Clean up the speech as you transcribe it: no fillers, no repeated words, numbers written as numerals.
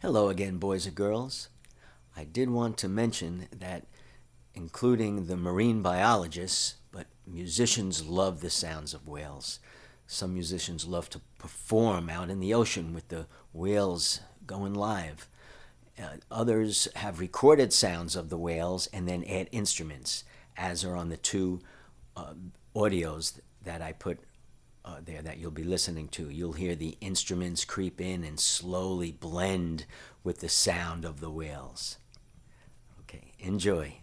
Hello again, boys and girls. I did want to mention that, including the marine biologists, but musicians love the sounds of whales. Some musicians love to perform out in the ocean with the whales going live. Others have recorded sounds of the whales and then add instruments, as are on the two audios that I put there that you'll be listening to. You'll hear the instruments creep in and slowly blend with the sound of the whales. Okay, enjoy.